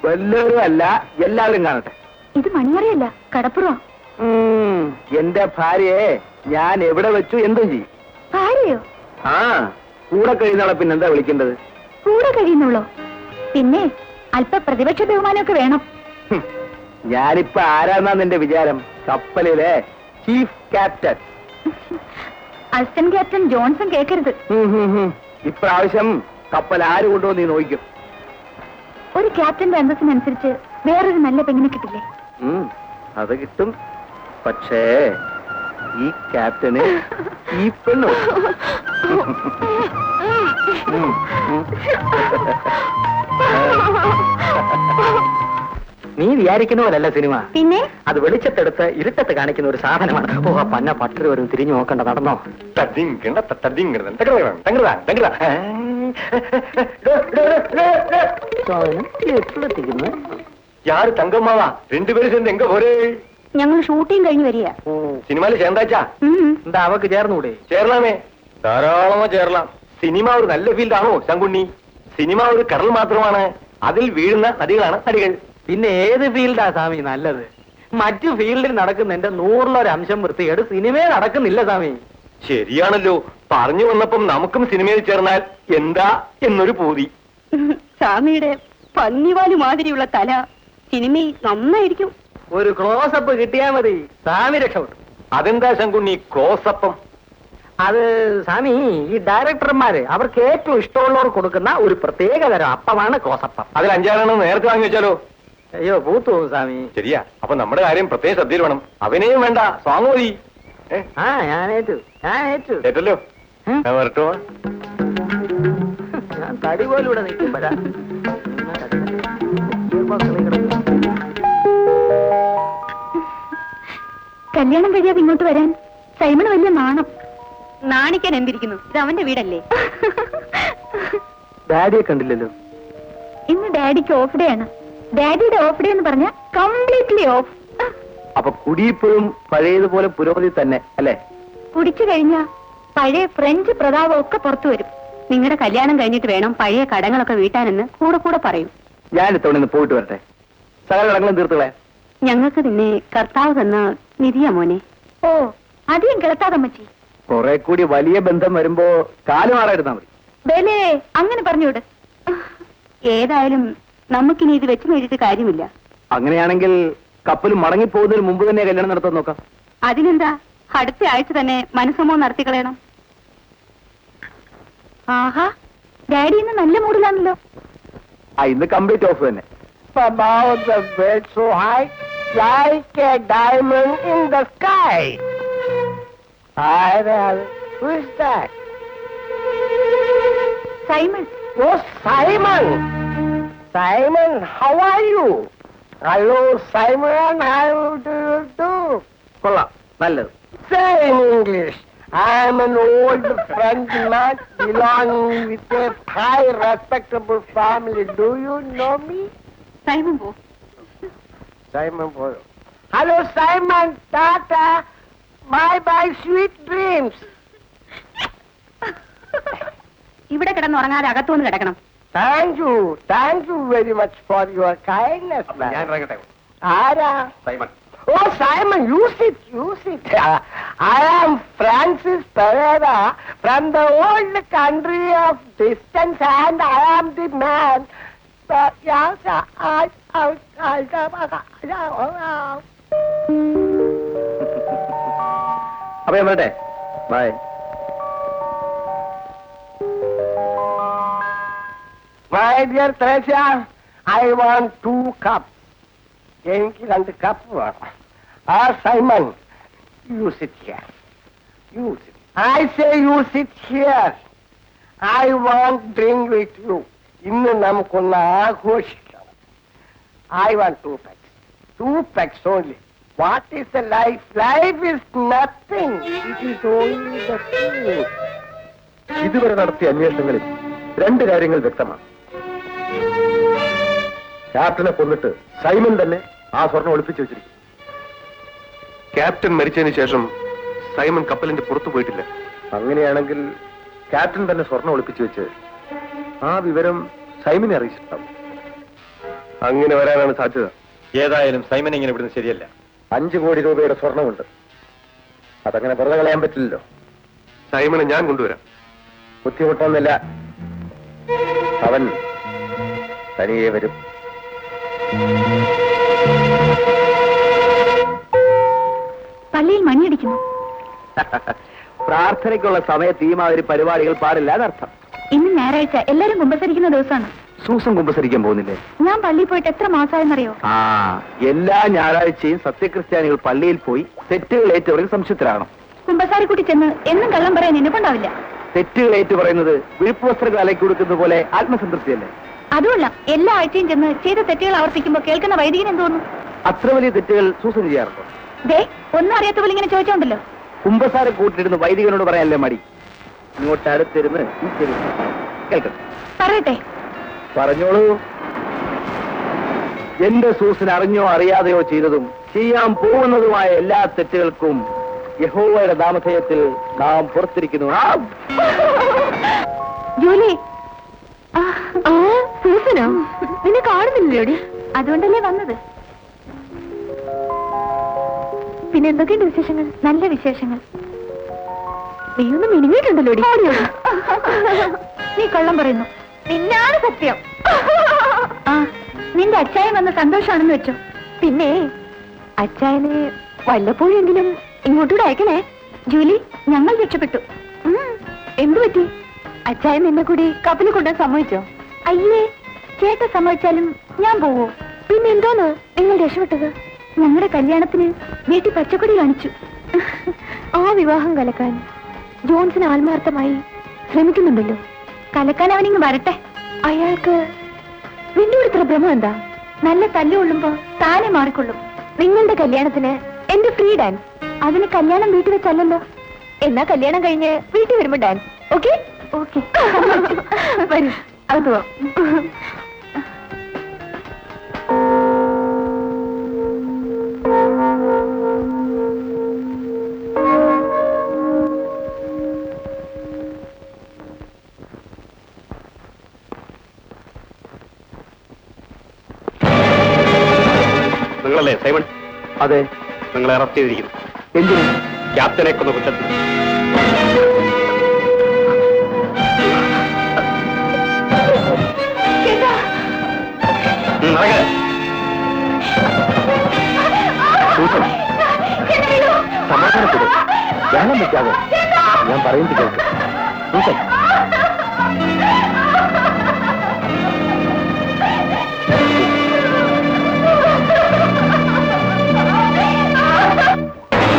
വല്ലവരും അല്ല, എല്ലാവരും കാണട്ടെ. ഇത് മണിയറിയല്ല, കടപ്പുറം. എന്റെ ഭാര്യയെ ഞാൻ എവിടെ വെച്ചു എന്തും ചെയ്യും. ഭാര്യയോ? ആ, കൂടെ കഴിയുന്നവളെ പിന്നെന്താ വിളിക്കേണ്ടത്? കൂടെ കഴിയുന്നുള്ളോ? പിന്നെ അല്പ പ്രതിപക്ഷ ബഹുമാനമൊക്കെ വേണം. ഞാനിപ്പോ ആരാന്നാ നിന്റെ വിചാരം? കപ്പലിലെ chief captain. Assistant captain Johnson കേൾക്കരുത്. ഇപ്രാവശ്യം കപ്പൽ ആര് കൊണ്ടോ നീ നോക്കും. ഒരു ക്യാപ്റ്റന്റെ അന്തസ്സിനനുസരിച്ച് വേറൊരു നല്ല പെണ്ണിനെ കിട്ടില്ലേ? അത് കിട്ടും. പക്ഷേ ഈ ക്യാപ്റ്റന് ഈ പെണ്ണു. നീ വിചാരിക്കുന്ന പോലല്ല സിനിമ. പിന്നെ അത് വെളിച്ചത്തെടുത്ത് ഇരുട്ടത്ത് കാണിക്കുന്ന ഒരു സാധനമാണ്. ഓ, പന്ന പട്ടര് വരും, തിരിഞ്ഞു നോക്കണ്ട, നടന്നോ. யாரு தங்கம்மாவா? 2 பேரும் சேர்ந்து எங்க போறே? ഞങ്ങൾ ഷൂട്ടിംഗ് കഴിഞ്ഞ് വരിക. സിനിമയില് ചേർന്നാച്ചാ? എന്താ അവക്ക് ചേർന്നൂടെ? ചേർന്നാമേ, ധാരാളമാ ചേരലാം. സിനിമ ഒരു നല്ല ഫീൽഡാണോ ശങ്കുണ്ണി? സിനിമ ഒരു കടൽ മാത്രമാണ്, അതിൽ വീഴുന്ന നദികളാണ് നടികൾ. പിന്നെ ഏത് ഫീൽഡാ സ്വാമി നല്ലത്? മറ്റു ഫീൽഡിൽ നടക്കുന്നതിന്റെ 100% വൃത്തികേട് സിനിമയിൽ നടക്കുന്നില്ല സ്വാമി. ശരിയാണല്ലോ, പറഞ്ഞു വന്നപ്പം നമുക്കും സിനിമയിൽ ചേർന്നാൽ എന്താ എന്നൊരു പൂതി. സ്വാമിയുടെ പന്നിവാല് മാതിരിയുള്ള തല സിനിമയിൽ നന്നായിരിക്കും. ഒരു ക്ലോസപ്പ് കിട്ടിയാ മതി, സ്വാമി രക്ഷപ്പെട്ടു. അതെന്താ ശങ്കുണ്ണി ക്ലോസപ്പം? അത് സ്വാമി, ഈ ഡയറക്ടർമാര് അവർക്ക് ഏറ്റവും ഇഷ്ടമുള്ളവർ കൊടുക്കുന്ന ഒരു പ്രത്യേക തരം അപ്പമാണ് ക്ലോസപ്പം. അതിൽ 5 നേരത്തെ വാങ്ങി വെച്ചാലോ? അയ്യോ, പൂത്തു പോകും സ്വാമി. ശരിയാ, അപ്പൊ നമ്മുടെ കാര്യം പ്രത്യേക ശ്രദ്ധയിൽ വേണം. അവനെയും വേണ്ട, സ്വാമി മതി. ഞാനേറ്റല്ലോ. വരട്ടോ, ഞാൻ തടി പോലും ഇവിടെ നിൽക്കുമ്പോഴാ. കല്യാണം കഴിയാതെ ഇങ്ങോട്ട് വരാൻ സൈമണ് വലിയ നാണം. നാണിക്കാൻ എന്തിരിക്കുന്നു? ഇത് അവന്റെ വീടല്ലേ. ഡാഡിയെ കണ്ടില്ലല്ലോ. ഇന്ന് ഡാഡിക്ക് ഓഫ് ഡേ ആണ്. ഡാഡിയുടെ ഓഫ് ഡേ എന്ന് പറഞ്ഞാൽ കംപ്ലീറ്റ്ലി ഓഫ്. അപ്പൊ കുടിയിപ്പോഴും പഴയതുപോലെ പുരോഗതി തന്നെ അല്ലേ? കുടിച്ചു കഴിഞ്ഞാ പഴയ ഫ്രഞ്ച് പ്രതാപം ഒക്കെ പുറത്തു വരും. നിങ്ങളുടെ കല്യാണം കഴിഞ്ഞിട്ട് വേണം പഴയ കടങ്ങളൊക്കെ വീട്ടാനെന്ന് കൂടെ കൂടെ പറയും. ഞാൻ ഇത്തവണ ഇന്ന് പോയിട്ട് വരട്ടെ, സകല കടങ്ങളും തീർത്തുകളെ. ഞങ്ങൾക്ക് നിന്നെ കർത്താവ് തന്ന നിധിയാ മോനെ. ഓ, അധികം കിളത്താതമ്മച്ചി. കുറെ കൂടി വലിയ ബന്ധം വരുമ്പോ കാലുമാറായിരുന്നാ മതി. ബലേ, അങ്ങനെ പറഞ്ഞുവിട്. ഏതായാലും നമുക്കിനി ഇത് വെച്ച് നേടിയിട്ട് കാര്യമില്ല. അങ്ങനെയാണെങ്കിൽ കപ്പൽ മടങ്ങിപ്പോകുന്നതിന് മുമ്പ് തന്നെ കല്യാണം നടത്താൻ നോക്കാം. അതിനെന്താ, അടുത്ത ആഴ്ച തന്നെ മനസ്സമ്മതം നടത്തിക്കളയണം. ആഹാ, ഡാഡി ഇന്ന് നല്ല മൂഡിലാണല്ലോ. ഇന്ന് കംപ്ലീറ്റ് ഓഫ് തന്നെ. Above the bed so high, like a diamond in the sky. Who is that? Simon. Oh, Simon. Simon, how are you? Hello, Simon, how do you do? കൊള്ളാം, നല്ലത്. Say in English. I am an old French man belonging with a high respectable family. Do you know me? Simon po. Simon po. Hello, Simon. Tata. Bye bye, sweet dreams. ഇവിടെ കിടന്നുറങ്ങാതെ അകത്തുനിന്ന് കിടക്കണം. Thank you very much for your kindness, man. ഞാൻ ഇറങ്ങട്ടെ. Ara. Simon. Oh, Simon, you sit. I am Francis Pereira from the old country of distance, and I am the man. അപ്പൊ ഞാൻ വരട്ടെ. By. My dear Teresa, I want 2 cups. എനിക്ക് 2 cup വേണം. Simon, you sit here. I say you sit here. I want drink with you. ഇന്ന് നമുക്കൊന്ന് ആഘോഷിക്കണം. I want 2 packs. 2 packs only. What is the life? Life is nothing. It is only the feeling. ഇതുവരെ നടത്തിയ അന്വേഷണങ്ങളിൽ 2 കാര്യങ്ങൾ വ്യക്തമാണ്. ക്യാപ്റ്റനെ കൊന്നിട്ട് Simon തന്നെ ആ സ്വർണം ഒളിപ്പിച്ചു വെച്ചിരിക്കും. ക്യാപ്റ്റൻ മരിച്ചതിന് ശേഷം സൈമൺ കപ്പലിന്റെ പുറത്തു പോയിട്ടില്ല. അങ്ങനെയാണെങ്കിൽ ക്യാപ്റ്റൻ തന്നെ സ്വർണം ഒളിപ്പിച്ചു വെച്ച് ആ വിവരം സൈമനെ അറിയിച്ചിട്ടുണ്ടാവും. അങ്ങനെ വരാനാണ് സാധ്യത. ഏതായാലും സൈമൻ ഇങ്ങനെ ഇവിടുന്ന് ശരിയല്ല. 5 കോടി രൂപയുടെ സ്വർണമുണ്ട്. അതങ്ങനെ വെറുതെ കളയാൻ പറ്റില്ലല്ലോ. സൈമനെ ഞാൻ കൊണ്ടുവരാം. ബുദ്ധിമുട്ടൊന്നുമില്ല. അവൻ തനിയെ വരും. പള്ളിയിൽ മണിയടിക്കുന്നു. പ്രാർത്ഥനയ്ക്കുള്ള സമയത്ത് ഈ മാതിരി പരിപാടികൾ പാടില്ല എന്നർത്ഥം. ഇന്ന് ഞായറാഴ്ച, എല്ലാരും കുമ്പസരിക്കുന്ന ദിവസമാണ്. സൂസൻ കുമ്പസരിക്കാൻ പോകുന്നില്ലേ? ഞാൻ പള്ളിയിൽ പോയിട്ട് എത്ര മാസമായെന്നറിയോ? എല്ലാ ഞായറാഴ്ചയും സത്യക്രിസ്ത്യാനികൾ പള്ളിയിൽ പോയി തെറ്റുകൾ ഏറ്റവരിൽ സംശുദ്ധരാകണം. കുമ്പസാരിക്കുട്ടി ചെന്ന് എന്നും കള്ളം പറയാൻ എന്നെക്കൊണ്ടാവില്ല. തെറ്റുകൾ ഏറ്റു പറയുന്നത് വിഴുപ്പ് വസ്ത്രങ്ങൾ അലക്കി കൊടുക്കുന്ന പോലെ ആത്മസംതൃപ്തിയല്ലേ? അതുമല്ല, എല്ലാ ആഴ്ചയും ചെന്ന് ചെയ്ത തെറ്റുകൾ ആവർത്തിക്കുമ്പോൾ കേൾക്കുന്ന വൈദികൻ എന്ത് തോന്നുന്നു? അത്ര വലിയ തെറ്റുകൾ സൂസൻ ചെയ്യാറുണ്ടോ? ദേ, ഒന്നും അറിയാത്ത പോലെ ഇങ്ങനെ ചോദിച്ചോണ്ടല്ലോ. കുമ്പസാര കൂട്ടിലിരുന്ന് വൈദികനോട് പറയാനല്ലേ മടി? ഇങ്ങോട്ട് അടുത്തിരുന്ന് കേൾക്കട്ടെ. പറയട്ടെ. പറഞ്ഞോളൂ. എന്റെ സൂസൻ അറിഞ്ഞോ അറിയാതെയോ ചെയ്തതും ചെയ്യാൻ പോകുന്നതുമായ എല്ലാ തെറ്റുകൾക്കും യഹോവയുടെ നാമധേയത്തിൽ നാം പുറത്തിരിക്കുന്നു. ജോലി. സൂസനോ? നിന്നെ കാണുന്നില്ലോടി. അതുകൊണ്ടല്ലേ വന്നത്. പിന്നെ എന്തൊക്കെയുണ്ട് വിശേഷങ്ങൾ? നല്ല വിശേഷങ്ങൾ. നീയൊന്നും മിനിങ്ങിയിട്ടുണ്ടല്ലോ. നീ കള്ളം പറയുന്നു. നിന്നാണ് സത്യം. നിന്റെ അച്ചായൻ വന്ന സന്തോഷാണെന്ന് വെച്ചോ. പിന്നെ അച്ചായനെ വല്ലപ്പോഴെങ്കിലും ഇങ്ങോട്ടൂടെ അയക്കണേ. ജൂലി, ഞങ്ങൾ രക്ഷപ്പെട്ടു. എന്തു പറ്റി? അച്ചായൻ നിന്നെ കൂടി കപ്പലിൽ കൊണ്ടുപോകാൻ സമ്മതിച്ചോ? അയ്യേ, ചേട്ട സമ്മതിച്ചാലും ഞാൻ പോവോ? പിന്നെ എന്തോന്ന് നിങ്ങൾ രക്ഷപ്പെട്ടത്? ഞങ്ങളുടെ കല്യാണത്തിന് വീട്ടിൽ പച്ചക്കൊടി കാണിച്ചു. ആ വിവാഹം കലക്കാൻ ജോൺസിന് ആത്മാർത്ഥമായി ശ്രമിക്കുന്നുണ്ടല്ലോ. കലക്കാൻ അവനിങ്ങ് വരട്ടെ. അയാൾക്ക് നിന്നോട് ഇത്ര ഭ്രമം എന്താ? നല്ല തല്ലുകൊള്ളുമ്പോ താനെ മാറിക്കൊള്ളും. നിങ്ങളുടെ കല്യാണത്തിന് എന്റെ ഫ്രീ ഡാൻസ്. അതിന് കല്യാണം വീട്ടിൽ വെച്ചല്ലോ. എന്നാ കല്യാണം കഴിഞ്ഞ് വീട്ടിൽ വരുമ്പോ ഡാൻസ്. ഓക്കെ? ഓക്കെ. വരൂ, അത് പോവാം. നിങ്ങളല്ലേ സൈമൺ? അതെ. നിങ്ങളെ അറസ്റ്റ് ചെയ്തിരിക്കുന്നു. എന്തിനു? ക്യാപ്റ്റനെ കൊന്ന കുറ്റത്തിൽ. സമാധാനപ്പെടും. ധ്യാനം വെക്കാതെ ഞാൻ പറയുന്നത് കേൾക്ക്.